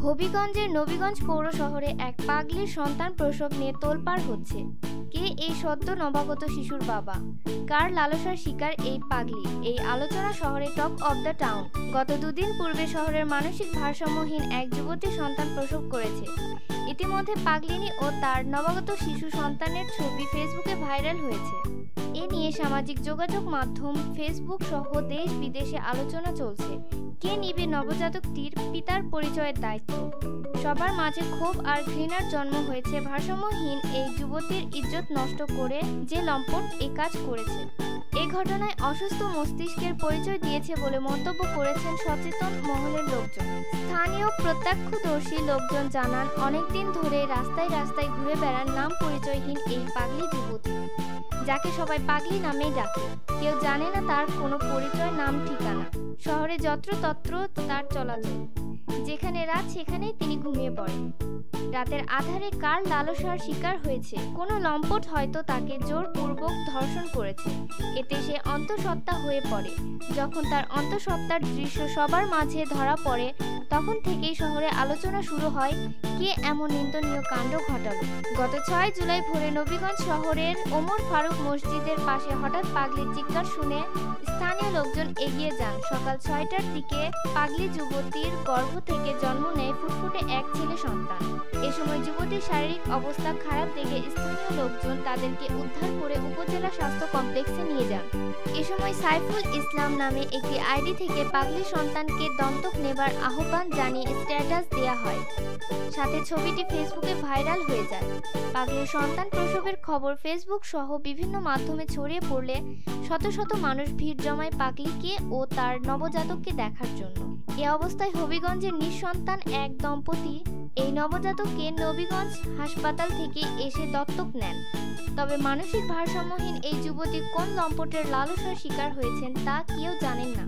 হবিগঞ্জের নবীগঞ্জ পৌর শহরে এক পাগলির সন্তান প্রসব নিয়ে তোলপাড় হচ্ছে। কে এই সদ্য নবাগত শিশুর বাবা? কার লালসার শিকার এই পাগলি? এই আলোচনা শহরে টক অব দ্য টাউন। গত দুদিন পূর্বে শহরের মানসিক ভারসাম্যহীন এক যুবতী সন্তান প্রসব করেছে। ইতিমধ্যে পাগলিনী ও তার নবাগত শিশু সন্তানের ছবি ফেসবুকে ভাইরাল হয়েছে। এ নিয়ে সামাজিক যোগাযোগ মাধ্যম ফেসবুক সহ দেশ বিদেশে আলোচনা চলছে। কে নিবে নবজাতকটির পিতার পরিচয়ের দায়িত্ব? সবার মাঝে ক্ষোভ আর ঘৃণার জন্ম হয়েছে ভারসাম্যহীন এই যুবতীর ইজ্জত নষ্ট করে যে লম্পট এ কাজ করেছে। এ ঘটনায় অসুস্থ মস্তিষ্কের পরিচয় দিয়েছে বলে মন্তব্য করেছেন সচেতন মহলের লোকজন। স্থানীয় প্রত্যক্ষদর্শী লোকজন জানান, অনেকদিন ধরে রাস্তায় রাস্তায় ঘুরে বেড়ান নাম পরিচয়হীন এই পাগলি যুবতী, যাকে সবাই পাগলি নামেই ডাকে। কেউ জানে না তার কোনো পরিচয়, নাম, ঠিকানা। শহরে যত্রতত্র তার চলাচল, যেখানে রাত সেখানেই তিনি ঘুমিয়ে পড়েন। রাতের আধারে কার লালসার শিকার হয়েছে? কোনো লম্পট হয়তো তাকে জোরপূর্বক ধর্ষণ করেছে। এতে সে অন্তঃসত্ত্বা হয়ে পড়ে। যখন তার অন্তঃসত্ত্বার দৃশ্য সবার মাঝে ধরা পড়ে, তখন থেকেই শহরে আলোচনা শুরু হয়, কে এমন নিন্দনীয় কাণ্ড ঘটালো। গত 6 জুলাই ভোরে নবীগঞ্জ শহরের ওমর ফারুক মসজিদের পাশে হঠাৎ পাগলির চিৎকার শুনে স্থানীয় লোকজন এগিয়ে যান। সকাল 6টার দিকে পাগলি যুবতীর গর্ভ থেকে জন্ম নেয় ফুটফুটে এক ছেলে সন্তান। এ সময় যুবতীর শারীরিক অবস্থা খারাপ দেখে স্থানীয় লোকজন তাদেরকে উদ্ধার করে উপজেলা স্বাস্থ্য কমপ্লেক্সে নিয়ে যান। এ সময় সাইফুল ইসলাম নামে একটি আইডি থেকে পাগলি সন্তানকে দত্তক নেবার আহ্বান জানিয়ে স্ট্যাটাস দেয়া হয়। সাথে ছবিটি ফেসবুকে ভাইরাল হয়ে যায়। পাগলির সন্তান প্রসবের খবর ফেসবুক সহ বিভিন্ন মাধ্যমে ছড়িয়ে পড়লে শত শত মানুষ ভিড় জমায় পাগলিকে ও তার নবজাতককে দেখার জন্য। এ অবস্থায় হবিগঞ্জের নিঃসন্তান এক দম্পতি এই নবজাতককে নবীগঞ্জ হাসপাতাল থেকে এসে দত্তক নেন। তবে মানসিক ভারসাম্যহীন এই যুবতী কোন লম্পটের লালসার শিকার হয়েছেন তা কেউ জানেন না।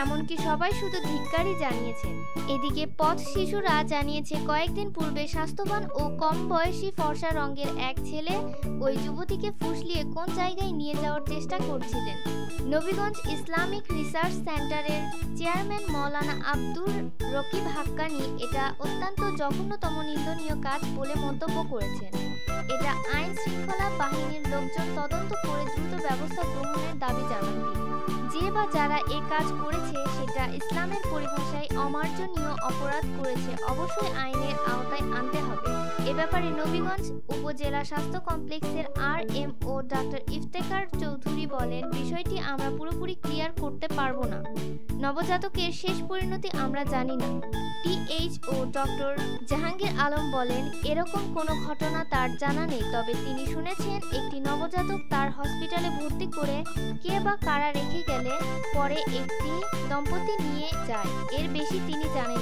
এমনকি সবাই শুধু ধিক্কারই জানিয়েছেন। এদিকে পথ শিশুরা জানিয়েছে, কয়েকদিন পূর্বে স্বাস্থ্যবান ও কম বয়সী ফর্সা রঙের এক ছেলে ওই যুবতীকে ফুসলিয়ে কোন জায়গায় নিয়ে যাওয়ার চেষ্টা করছিলেন। নবীগঞ্জ ইসলামিক রিসার্চ সেন্টারের চেয়ারম্যান মৌলানা আব্দুর রকিব হাক্কানি এটা অত্যন্ত জঘন্যতম নিন্দনীয় কাজ বলে মন্তব্য করেছেন। এটা আইন শৃঙ্খলা বাহিনীর লোকজন তদন্ত করে দ্রুত ব্যবস্থা গ্রহণের দাবি জানান তিনি। যে বা যারা এ কাজ করেছে সেটা ইসলামের পরিভাষায় অমার্জনীয় অপরাধ করেছে, অবশ্যই আইনের আওতায় আনতে হবে। এ ব্যাপারে নবীগঞ্জ উপজেলা স্বাস্থ্য কমপ্লেক্সের RMO ডাক্তার ইফতেখার চৌধুরী বলেন, বিষয়টি আমরা পুরোপুরি ক্লিয়ার করতে পারবো না। নবজাতকের শেষ পরিণতি আমরা জানি না। THO ডক্টর জাহাঙ্গীর আলম বলেন, এরকম কোনো ঘটনা তার জানা নেই, তবে তিনি শুনেছেন একটি নবজাতক তার হসপিটালে ভর্তি করে কে বা কারা রেখে গেলে পরে একটি দম্পতি নিয়ে যায়। এর বেশি তিনি জানেন।